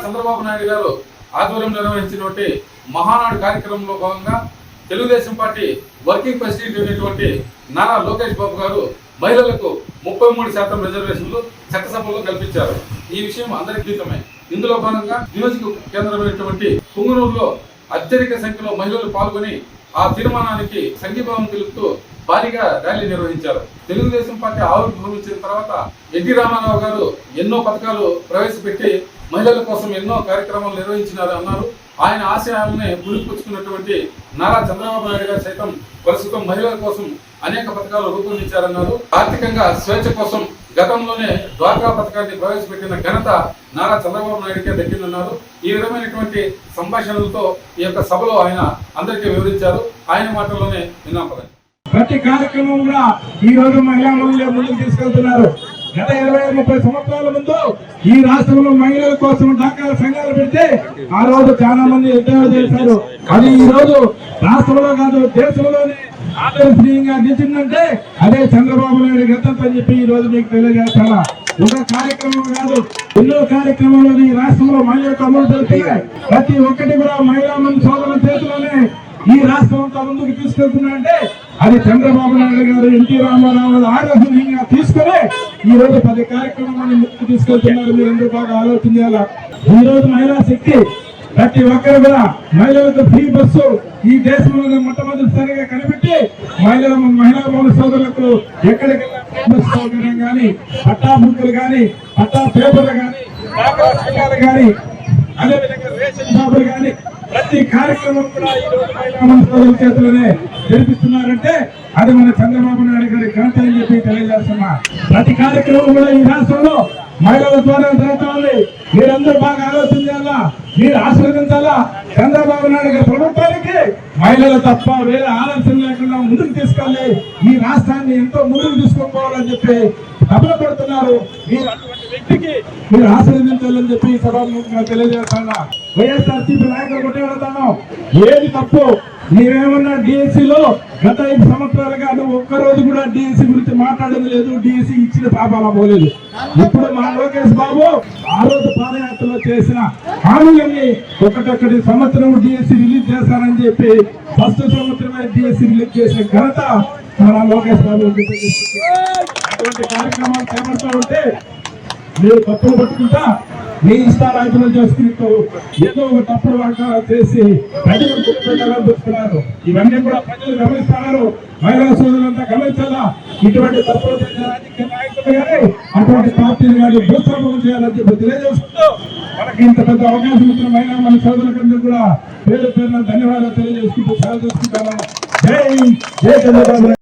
చంద్రబాబు నాయుడు గారు ఆధ్వర్యంలో నిర్వహించినటువంటి మహానాడు కార్యక్రమంలో భాగంగా తెలుగుదేశం పార్టీ వర్కింగ్ ప్రెసిడెంట్ అయినటువంటి నారా లోకేష్ బాబు గారు మహిళలకు 33% రిజర్వేషన్లు చట్టసభలో కల్పించారు. ఈ విషయం అందరికీ గీతమే. ఇందులో భాగంగా నియోజక కేంద్రమైనటువంటి పుంగనూరులో అత్యధిక సంఖ్యలో మహిళలు పాల్గొని ఆ తీర్మానానికి సంఘీభావం తెలుపుతూ భారీగా ర్యాలీ నిర్వహించారు. తెలుగుదేశం పార్టీ ఆవిర్భవించిన తర్వాత ఎన్టీ రామారావు గారు ఎన్నో పథకాలు ప్రవేశపెట్టి మహిళల కోసం ఎన్నో కార్యక్రమాలు నిర్వహించినారు అన్నారు. ఆయన ఆశయాలనే పులిపుచ్చుకున్నటువంటి నారా చంద్రబాబు నాయుడు గారు సైతం ప్రస్తుతం మహిళల కోసం అనేక పథకాలు రూపొందించారన్నారు. ఆర్థికంగా స్వేచ్ఛ కోసం గతంలోనే డ్వాక్రా పథకాన్ని ప్రవేశపెట్టిన ఘనత నారా చంద్రబాబు నాయుడుకే దక్కిందన్నారు. ఈ విధమైనటువంటి సంభాషణలతో ఈ యొక్క సభలో ఆయన అందరికీ వివరించారు. ఆయన మాటల్లోనే విన్నాం. ప్రతి కార్యక్రమం కూడా ఈ రోజు మహిళా మండలి ముందుకు తీసుకెళ్తున్నారు. గత 20-30 సంవత్సరాల ముందు ఈ రాష్ట్రంలో మహిళల కోసం డాక్రా సంఘాలు పెడితే ఆ రోజు చాలా మంది ఎద్దేవా చేశారు. అది ఈ రోజు రాష్ట్రంలో కాదు దేశంలోనే ఆదర్శనీయంగా నిలిచిందంటే అదే చంద్రబాబు నాయుడు గతంతో అని చెప్పి ఈ రోజు మీకు తెలియజేస్తారా. ఒక కార్యక్రమం కాదు, ఎన్నో కార్యక్రమాలు ఈ రాష్ట్రంలో మహిళలకు అమలు జరుగుతున్నాయి. ప్రతి ఒక్కటి కూడా మహిళా మంది సోదరుల చేతిలోనే ఈ రాష్ట్రం అంతా ముందుకు తీసుకెళ్తున్నారంటే అది చంద్రబాబు నాయుడు గారు ఎన్టీ రామారావు ఆలోచనీయంగా తీసుకుని ఈ రోజు 10 కార్యక్రమాన్ని ముందుకు తీసుకెళ్తున్నారు. మీరు అందరూ బాగా ఆలోచన చేయాలా. ఈ రోజు మహిళా శక్తి ప్రతి ఒక్కరు కూడా మహిళలకు ఫ్రీ బస్సు ఈ దేశంలో మొట్టమొదటిసారిగా కనిపెట్టి మహిళా మౌన సోదరులకు ఎక్కడికెళ్ళినా బస్ సౌకర్యం కానీ, పట్టా బుక్కులు కానీ, పట్టా పేపర్లు కానీ, కానీ అదేవిధంగా రేషన్ షాపులు కానీ ప్రతి కార్యక్రమం కూడా ఈ రోజు మహిళా మంత్రుల చేతులనే జరిపిస్తున్నారంటే అది మన చంద్రబాబు నాయుడు గారి ఘనత అని చెప్పి తెలియజేస్తున్నా. ప్రతి కార్యక్రమం కూడా ఈ రాష్ట్రంలో మహిళల ద్వారా జరుగుతుంది. మీరందరూ బాగా ఆలోచన చేయాలా, మీరు ఆశీర్వదించాలా. చంద్రబాబు నాయుడు గారి ప్రభుత్వానికి మహిళలు తప్ప వేరే ఆలోచన లేకుండా ముందుకు తీసుకెళ్ళి ఈ రాష్ట్రాన్ని ఎంతో ముందుకు తీసుకుపోవాలని చెప్పి సభలు పెడుతున్నారు. మీరు అటువంటి వ్యక్తికి మీరు ఆశీర్వదించాలని చెప్పి సభాముఖంగా తెలియజేస్తున్నా. వైఎస్ఆర్సీపీ నాయకులు కొట్టే వెళ్తాను. ఏది తప్పు నీవేమన్నా డిఎస్సీలో గత 5 సంవత్సరాలుగా నువ్వు ఒక్కరోజు కూడా డిఎస్సీ గురించి మాట్లాడేది లేదు. డిఎస్సీ ఇచ్చిన పాపాల పోలేదు. ఇప్పుడు మా లోకేష్ బాబు ఆ రోజు పాదయాత్రలో చేసిన హామీలన్నీ ఒకటొక్కటి సంవత్సరం డిఎస్సీ రిలీజ్ చేస్తారని చెప్పి ఫస్ట్ సంవత్సరమే డిఎస్సీ రిలీజ్ చేసిన ఘనత మన లోకేష్ బాబు. అటువంటి కార్యక్రమాలు చేపడుతూ ఉంటే మీరు తప్పులు పట్టుకుంటా మీ ఇష్టారాజ్యం చేసుకుని ఏదో ఒక తప్పుడు వాగ్దానాలు చేసి ప్రజలు చూస్తున్నారు. ఇవన్నీ కూడా ప్రజలు గమనిస్తున్నారు. మహిళా సోదరులంతా గమనించాలా. ఇటువంటి తప్పులు చేసే రాజకీయ నాయకులు కానీ అటువంటి పార్టీలు కానీ భూస్వామ్యం చేయాలని చెప్పి తెలియజేసుకుంటూ మనకి ఇంత పెద్ద అవకాశం ఇచ్చిన మహిళా మన సోదరులందరూ కూడా పేరు పేరున ధన్యవాదాలు తెలియజేసుకుంటూ సెలవు తీసుకుంటాను. జై చంద్రబాబు.